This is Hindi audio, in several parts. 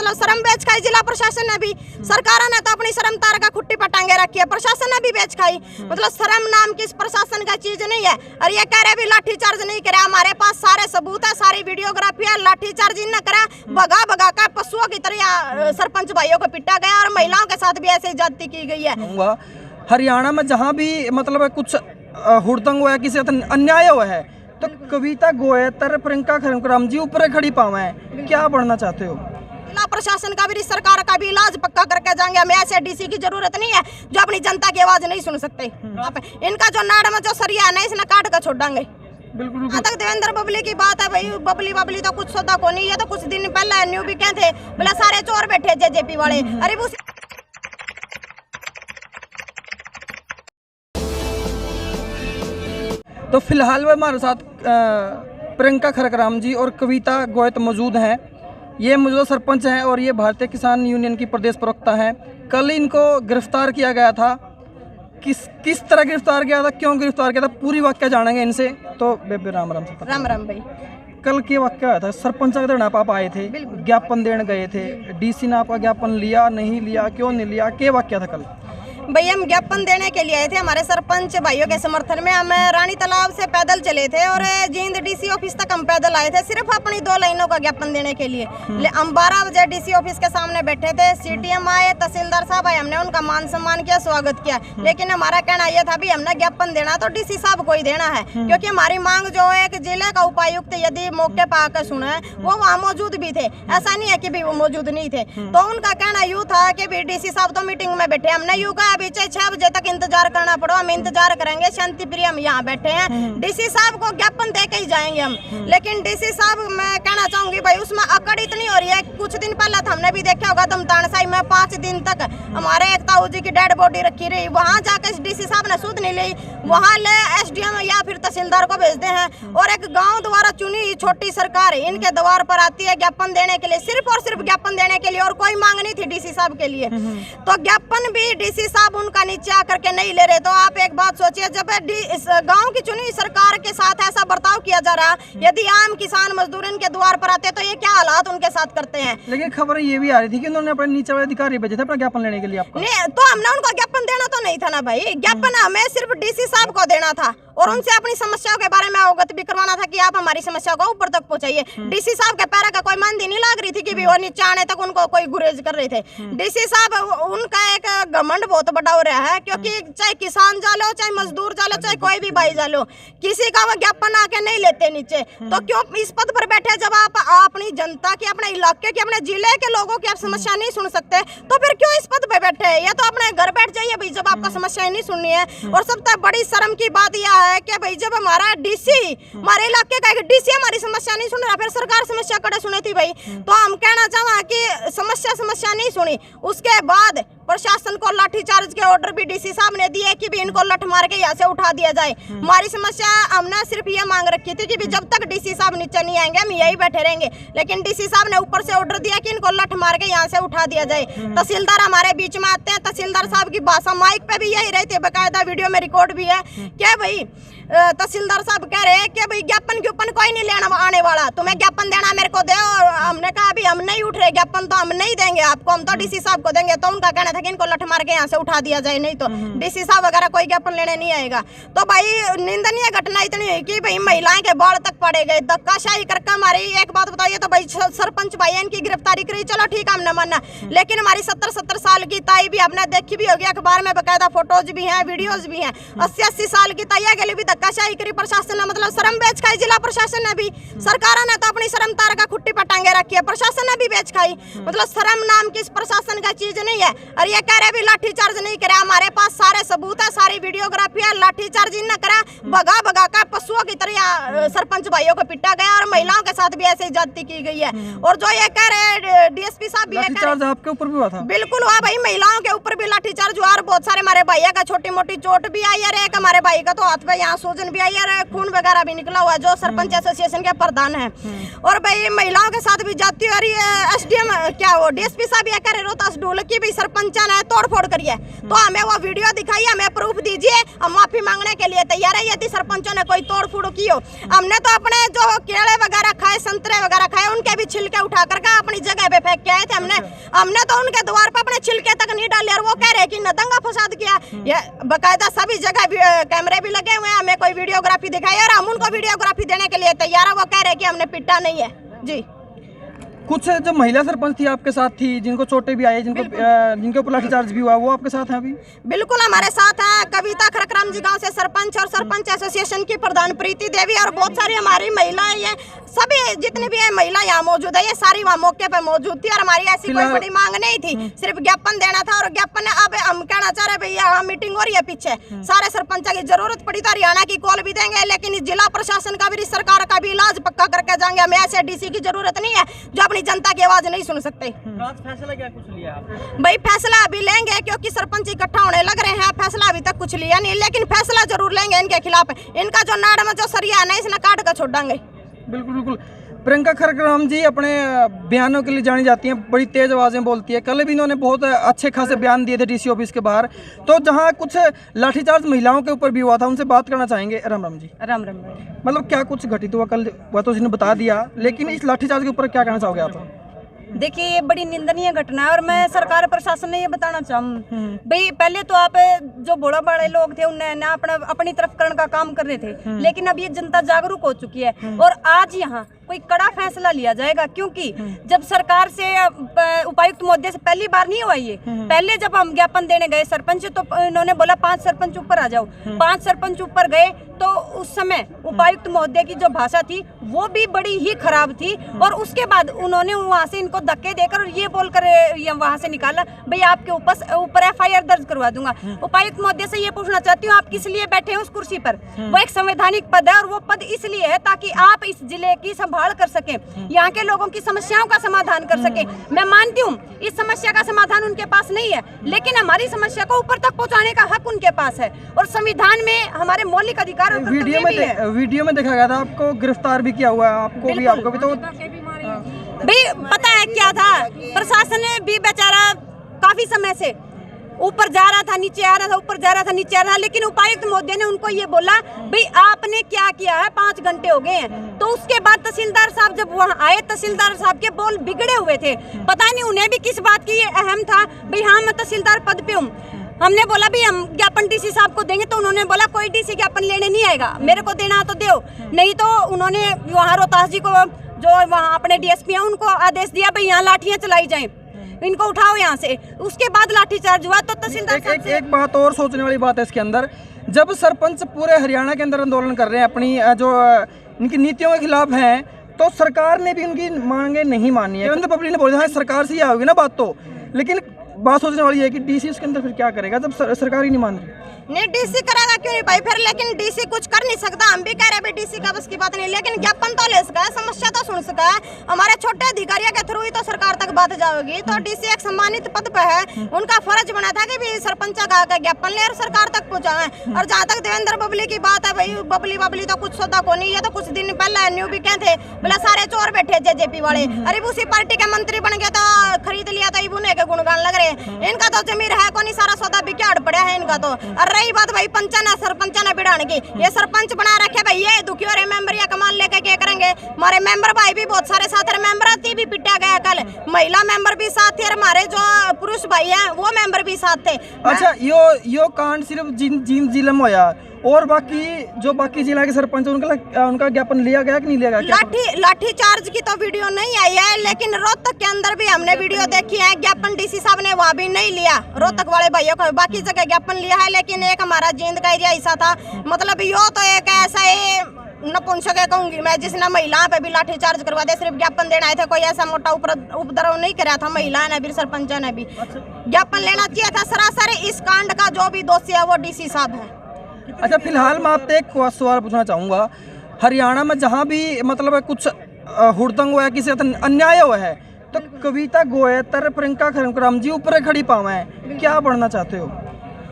मतलब शर्म बेच खाई जिला प्रशासन ने भी। सरकार ने तो अपनी शर्म तार का खुट्टी पर टांगे रखी है, प्रशासन ने भी बेच खाई। मतलब शर्म नाम की इस प्रशासन का चीज नहीं है। और ये कह रहे भी लाठीचार्ज नहीं करे, हमारे पास सारे सबूत है, सारी वीडियोग्राफी है। लाठीचार्ज इन न करा, भगा भगा कर पशुओं की तरह सरपंच भाइयों को पिटा गया और महिलाओं के साथ भी ऐसे ज्यादती की गई है। हरियाणा में जहाँ भी मतलब कुछ हुड़दंग हुआ है, किसी अन्याय हुआ है, तो कविता गोयतर प्रियंका खरम जी ऊपर खड़ी पावा है, क्या बढ़ना चाहते हो? जिला प्रशासन का भी, सरकार का भी इलाज पक्का करके जाएंगे। हमें ऐसे डीसी की जरूरत नहीं है जो अपनी जनता की आवाज नहीं सुन सकते। इनका जो नाड़ में जो सरिया है ना, इसने काट कर छोड़ देंगे। बिल्कुल तक देवेंद्र बबली की बात है भाई, बबली तो कुछ सौदा को नहीं है। तो कुछ दिन पहले न्यू भी कहते बोला सारे चोर बैठे जेजेपी वाले। अरे वो तो फिलहाल में हमारे साथ प्रियंका खरकराम जी और कविता गोयत मौजूद हैं। ये मौजूदा सरपंच हैं और ये भारतीय किसान यूनियन की प्रदेश प्रवक्ता हैं। कल इनको गिरफ्तार किया गया था। किस तरह गिरफ्तार किया था, क्यों गिरफ्तार किया था, पूरी वाक्य जानेंगे इनसे। तो बेबे राम राम से राम राम भाई। कल क्या वाक्य आया था? सरपंच का धरना आप आए थे, ज्ञापन देने गए थे, डीसी ने आपका ज्ञापन लिया नहीं लिया, क्यों नहीं लिया, क्या वाक्य था कल? भाई हम ज्ञापन देने के लिए आए थे, हमारे सरपंच भाइयों के समर्थन में। हम रानी तालाब से पैदल चले थे और जींद डीसी ऑफिस तक हम पैदल आए थे, सिर्फ अपनी 2 लाइनों का ज्ञापन देने के लिए। हम 12 बजे डीसी ऑफिस के सामने बैठे थे। सीटीएम आए, तहसीलदार साहब आए, हमने उनका मान सम्मान किया, स्वागत किया। लेकिन हमारा कहना यह था भी हमने ज्ञापन देना तो डीसी साहब को ही देना है, क्योंकि हमारी मांग जो है कि जिले का उपायुक्त यदि मौके पर आकर सुना वो वहाँ मौजूद भी थे, ऐसा नहीं है कि भी वो मौजूद नहीं थे। तो उनका कहना यूँ था कि भी डीसी साहब तो मीटिंग में बैठे, हमने यूँ कहा अभी 6 बजे तक इंतजार करना पड़ो, हम इंतजार करेंगे, शांति प्रिय हम यहाँ बैठे हैं, डीसी साहब को ज्ञापन दे के ही जाएंगे हम। लेकिन डीसी साहब, मैं कहना चाहूंगी भाई उसमें अकड़ इतनी हो रही है। कुछ दिन पहले तो हमने भी देखा होगा दमतानसाई में 5 दिन तक हमारे एक ताऊ जी की डेड बॉडी रखी रही, वहाँ जाकर डीसी साहब ने सुध नहीं ली, वहाँ ले एसडीएम या फिर तहसीलदार को भेजते हैं। और एक गाँव द्वारा चुनी छोटी सरकार इनके द्वार पर आती है ज्ञापन देने के लिए, सिर्फ और सिर्फ ज्ञापन देने के लिए, और कोई मांग नहीं थी डीसी साहब के लिए। तो ज्ञापन भी डीसी साहब उनका नीचे आकर के नहीं ले रहे। तो आप एक बात सोचिए, जब इस गांव की चुनी सरकार के साथ ऐसा बर्ताव किया जा रहा, यदि आम किसान मजदूर इनके द्वार पर आते तो ये क्या हालात उनके साथ करते हैं। लेकिन खबर ये भी आ रही थी कि उन्होंने अपने नीचे वाले अधिकारी भेजे थे अपना ज्ञापन लेने के लिए आपका। नहीं, तो हमने उनको ज्ञापन देना तो नहीं था ना भाई, ज्ञापन हमें सिर्फ डीसी साहब को देना था और उनसे अपनी समस्याओं के बारे में अवगत भी करवाना था कि आप हमारी समस्याओं को ऊपर तक पहुंचाइए। डीसी साहब के पैर का कोई मंदी नहीं लग रही थी कि भी वो नीचे आने तक उनको कोई गुरेज कर रहे थे। डीसी साहब उनका एक घमंड बहुत बड़ा हो रहा है, क्योंकि चाहे किसान जालो, चाहे मजदूर जालो, चाहे कोई भी भाई जालो, किसी का वो ज्ञापन आके नहीं लेते नीचे। तो क्यों इस पद पर बैठे जब आप अपनी जनता की, अपने इलाके की, अपने जिले के लोगों की आप समस्या नहीं सुन सकते, तो फिर क्यों इस पद पर बैठे हैं? या तो अपने घर बैठ जाइए भाई जब आपका समस्या नहीं सुननी है। और सबसे बड़ी शर्म की बात यह है कि भाई जब हमारा डीसी, हमारे इलाके का एक डीसी हमारी समस्या नहीं सुन रहा, फिर सरकार समस्या कड़े सुनी थी भाई। तो हम कहना चाहवा कि समस्या नहीं सुनी, उसके बाद प्रशासन को लाठीचार्ज के ऑर्डर भी डीसी साहब ने दिए कि भी इनको लठ मार के यहाँ से उठा दिया जाए। हमारी समस्या हमने सिर्फ ये मांग रखी थी कि भी जब तक डीसी साहब नीचे नहीं आएंगे हम यही बैठे रहेंगे। लेकिन डीसी साहब ने ऊपर से ऑर्डर दिया कि इनको लठ मार के यहाँ से उठा दिया जाए। तहसीलदार हमारे बीच में आते हैं, तहसीलदार साहब की भाषा माइक पे भी यही रहती है, बाकायदा वीडियो में रिकॉर्ड भी है। क्या भाई तहसीलदार साहब कह रहे हैं कि भाई ज्ञापन के ऊपर कोई नहीं लेना आने वाला, तुम्हें ज्ञापन देना मेरे को दे। और हमने कहा अभी हम नहीं उठ रहे, ज्ञापन तो हम नहीं देंगे आपको, हम तो डीसी साहब को देंगे। तो उनका कहना था कि इनको लठ मार के यहाँ से उठा दिया जाए, नहीं तो डीसी साहब वगैरह कोई ज्ञापन लेने नहीं आएगा। तो भाई निंदनीय घटना इतनी हुई कि भाई महिलाएं के बाल तक पड़े गए, धक्काशाही करके हमारी। एक बात बताइए, तो भाई सरपंच भाई इनकी गिरफ्तारी करी, चलो ठीक है हमने माना, लेकिन हमारी 70 साल की ताई भी आपने देखी भी होगी, अखबार में बाकायदा फोटोज भी हैं, वीडियोज भी हैं। 80 साल की ताइया के लिए भी धक्काशाही करी प्रशासन ने, मतलब शर्म बेच खाई जिला प्रशासन ने भी। सरकार ने तो अपनी शर्म तार का खुट्टी पर टांगे रखी है, प्रशासन ने भी बेच खाई। मतलब शर्म नाम की इस प्रशासन का चीज नहीं है। और ये कह रहे भी लाठीचार्ज नहीं करे, हमारे पास सारे सबूत है, सारी वीडियोग्राफी है, लाठीचार्ज इन न करा, भगा भगा कर पशुओं की तरह सरपंच भाइयों को पिटा गया और महिलाओं के साथ भी ऐसी ज्यादती की गई है। और जो ये कह रहे डीएसपी साहब भी लाठीचार्ज आपके ऊपर भी हुआ था? बिल्कुल हुआ भाई, महिलाओं के ऊपर भी लाठीचार्ज हुआ और बहुत सारे हमारे भैया का छोटी मोटी चोट भी आई है। एक हमारे भाई का तो हाथ पे यहाँ सूजन भी आई है, खून वगैरह भी निकला हुआ है, जो सरपंच एसोसिएशन के प्रधान है। और भाई महिलाओं के साथ भी जाती है। और ये एसडीएम क्या वो डीएसपी साहब ये कह रहे रोहतास ढोल की भी सरपंच ने तोड़ फोड़ करी है, तो हमें वो वीडियो दिखाइए, हमें प्रूफ दीजिए, हम माफी मांगने के लिए तैयार है यदि सरपंचों ने कोई तोड़ फोड़ की हो। हमने तो अपने जो केले वगैरह खाए, संतरे वगैरह खाए, उनके भी छिलके उठा कर अपनी जगह पे फेंक के आए थे, हमने तो उनके द्वार पर अपने छिलके तक नहीं डाले और वो कह रहे कि न दंगा फसाद किया। ये बकायदा सभी जगह कैमरे भी लगे हुए हैं, हमें कोई वीडियोग्राफी दिखाई और हम उनको वीडियोग्राफी देने के लिए तैयार है। वो कह रहे कि हमने पिटा नहीं है जी। कुछ जो महिला सरपंच थी आपके साथ थी, जिनको चोटें भी आई, जिनके ऊपर लाठीचार्ज भी हुआ, वो आपके साथ हैं अभी? बिल्कुल हमारे साथ है। कविता खरकराम जी गांव से सरपंच और सरपंच एसोसिएशन की प्रधान प्रीति देवी और बहुत सारी हमारी महिलाएं, ये सभी जितनी भी है महिला यहाँ मौजूद है, ये सारी वहाँ मौके पर मौजूद थी और हमारी ऐसी कोई बड़ी मांग नहीं थी, सिर्फ ज्ञापन देना था। और ज्ञापन अब हम कहना चाह रहे भैया यहाँ मीटिंग हो रही है पीछे, सारे सरपंच की जरूरत पड़ी तो हरियाणा की कॉल भी देंगे, लेकिन जिला प्रशासन का भी सरकार का भी इलाज पक्का करके जाएंगे। हमें ऐसे डीसी की जरूरत नहीं है जो अपनी जनता की आवाज नहीं सुन सकते। फैसला क्या कुछ लिया भाई? फैसला अभी लेंगे क्योंकि सरपंच इकट्ठा होने लग रहे हैं। फैसला अभी तक कुछ लिया नहीं, लेकिन फैसला जरूर लेंगे इनके खिलाफ। इनका जो नाड़ में जो सरिया है ना, इसने काट कर छोड़ेंगे। बिल्कुल बिल्कुल। प्रियंका खरकराम जी अपने बयानों के लिए जानी जाती हैं, बड़ी तेज आवाज़ें बोलती है। कल भी इन्होंने बहुत अच्छे खासे बयान दिए थे डीसी ऑफिस के बाहर। तो जहां कुछ लाठीचार्ज महिलाओं के ऊपर भी हुआ था, उनसे बात करना चाहेंगे। राम राम जी। राम राम। मतलब क्या कुछ घटित हुआ कल? वह तो उसने बता दिया, लेकिन इस लाठीचार्ज के ऊपर क्या कहना चाहोगे आप? देखिए, ये बड़ी निंदनीय घटना है और मैं सरकार प्रशासन ने ये बताना चाहूँ भाई, पहले तो आप जो बड़े बड़े लोग थे उन्हें ना अपनी तरफ करने का काम कर रहे थे, लेकिन अब ये जनता जागरूक हो चुकी है और आज यहाँ कोई कड़ा फैसला लिया जाएगा। क्योंकि जब सरकार से उपायुक्त महोदय से पहली बार नहीं हुआ ये, पहले जब हम ज्ञापन देने गए सरपंच, तो इन्होंने बोला 5 सरपंच ऊपर आ जाओ। 5 सरपंच ऊपर गए तो उस समय उपायुक्त महोदय की जो भाषा थी वो भी बड़ी ही खराब थी और उसके बाद उन्होंने वहां से इनको धक्के देकर और ये बोलकर वहां से निकाला, भाई आपके ऊपर FIR दर्ज करवा दूंगा। उपायुक्त महोदय से ये पूछना चाहती हूँ, आप किस लिए बैठे हैं उस कुर्सी पर? वो एक संवैधानिक पद है और वो पद इसलिए है ताकि आप इस जिले की संभाल कर सके, यहाँ के लोगों की समस्याओं का समाधान कर सके। मैं मानती हूँ इस समस्या का समाधान उनके पास नहीं है, लेकिन हमारी समस्या को ऊपर तक पहुँचाने का हक उनके पास है और संविधान में हमारे मौलिक अधिकार। वीडियो में देखा गया था आपको गिरफ्तार भी किया हुआ है, आपको भी तो भाई पता है क्या था, प्रशासन ने भी बेचारा काफी समय से ऊपर जा रहा था, नीचे आ रहा था, ऊपर जा रहा था, नीचे आ रहा था, लेकिन उपायुक्त महोदय ने उनको ये बोला, भाई आपने क्या किया है, 5 घंटे हो गए हैं। तो उसके बाद तहसीलदार साहब जब वहाँ आए, तहसीलदार साहब के बोल बिगड़े हुए थे, पता नहीं उन्हें भी किस बात की ये अहम था। भाई हाँ, मैं तहसीलदार पद पे हूँ। हमने बोला भी हम ज्ञापन डीसी साहब को देंगे, तो उन्होंने बोला कोई डीसी ज्ञापन लेने नहीं आएगा, मेरे को देना तो दो। नहीं तो उन्होंने वहाँ रोहतास जी को, जो वहाँ अपने DSP हैं, उनको आदेश दिया भाई यहाँ लाठियाँ चलाई जाएं, इनको उठाओ यहाँ से। उसके बाद लाठीचार्ज हुआ। तो तहसीलदार एक बात और सोचने वाली बात है इसके अंदर, जब सरपंच पूरे हरियाणा के अंदर आंदोलन कर रहे हैं, अपनी जो इनकी नीतियों के खिलाफ हैं, तो सरकार ने भी उनकी मांगे नहीं मानी है। पब्लिक ने बोला सरकार से ही आओगी ना बात, तो लेकिन बात सोचने वाली है कि डीसी उसके अंदर फिर क्या करेगा जब सरकार ही नहीं मान रही? नहीं, डीसी करेगा क्यों नहीं भाई फिर, लेकिन डीसी कुछ कर नहीं सकता। हम भी कह रहे हैं डीसी का बस की बात नहीं, लेकिन ज्ञापन तो ले सका है, समस्या तो सुन सका है। हमारे छोटे अधिकारियों के थ्रू ही तो सरकार तक बात जाएगी। तो डीसी एक सम्मानित पद पे है, उनका फर्ज बना था कि भी सरपंच का ज्ञापन ले और सरकार तक पहुँचाए। और जहाँ तक देवेंद्र बबली की बात है, भाई बबली तो कुछ सौदा को नहीं। ये तो कुछ दिन पहले न्यू भी कहते बोला सारे चोर बैठे JJP वाले, अरे उसी पार्टी के मंत्री बन गया तो खरीद लिया तो इबुने के गुणगान लग रहे। इनका तो जमीर है को नहीं, सारा सौदा बिगाड़ पड़ा है इनका तो। और रही बात भाई पंचायत सरपंच ने बिड़ाने की, ये सरपंच बना रखे भाई, ये दुखी हो रहे मेंबर या कमान लेके क्या करेंगे। हमारे मेंबर भाई भी बहुत सारे साथ है, मेंबर भी पिटा गया कल, महिला मेंबर भी साथ थे और हमारे जो पुरुष भाई हैं वो मेंबर भी साथ थे। अच्छा, यो कांड सिर्फ जींद जिले में होया और बाकी जिला के सरपंच उनका ज्ञापन लिया गया कि नहीं लिया गया? लाठी चार्ज की तो वीडियो नहीं आई है, लेकिन रोहतक के अंदर भी हमने वीडियो देखी है। ज्ञापन डीसी साहब ने वहाँ भी नहीं लिया, रोहतक वाले भाइयों का बाकी जगह ज्ञापन लिया है, लेकिन एक हमारा जींद का एरिया ऐसा था। मतलब यो तो एक ऐसा नपुंसक कहूंगी मैं, जिसने महिलाओं पे भी लाठी चार्ज करवा दे। सिर्फ ज्ञापन देना आए थे, कोई ऐसा मोटा उपद्रव नहीं कराया था। महिला ने भी, सरपंच ने भी ज्ञापन लेना चाहिए था। सरासर इस कांड का जो भी दोषी है वो डीसी साहब है। अच्छा, फिलहाल मैं आपसे एक सवाल पूछना चाहूँगा, हरियाणा में जहाँ भी मतलब कुछ हुड़दंग हुआ है, किसी अन्याय हुआ है, तो कविता गोयतर, प्रियंका खरकराम जी ऊपर खड़ी पावा है, क्या बढ़ना चाहते हो?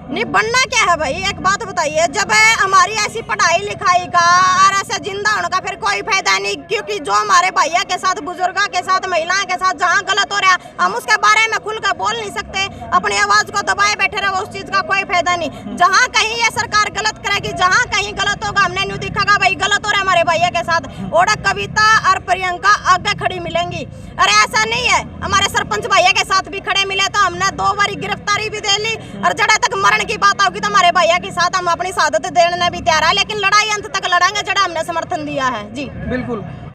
नहीं, बनना क्या है भाई, एक बात बताइए, जब हमारी ऐसी पढ़ाई लिखाई का और ऐसा जिंदा होने का फिर कोई फायदा नहीं। क्योंकि जो हमारे भैया के साथ, बुजुर्गों के साथ, महिलाओं के साथ जहाँ गलत हो रहा है, हम उसके बारे में खुलकर बोल नहीं सकते, अपनी आवाज को दबाए बैठे रहे, उस चीज का कोई फायदा नहीं। जहाँ कहीं ये सरकार गलत करेगी, जहाँ कहीं गलत होगा, हमने न्यू दिखागा भाई गलत हो रहा है हमारे भैया के साथ, साथ, और कविता और प्रियंका आगे खड़ी मिलेंगी। अरे ऐसा नहीं है, हमारे सरपंच भैया के साथ भी खड़े मिले तो हमने 2 बारी गिरफ्तारी भी दे ली, और जड़ा तक मरण की बात होगी तो हमारे भैया के साथ हम अपनी शहादत देने भी तैयार है, लेकिन लड़ाई अंत तक लड़ाएंगे जड़ा हमने समर्थन दिया है। जी बिल्कुल।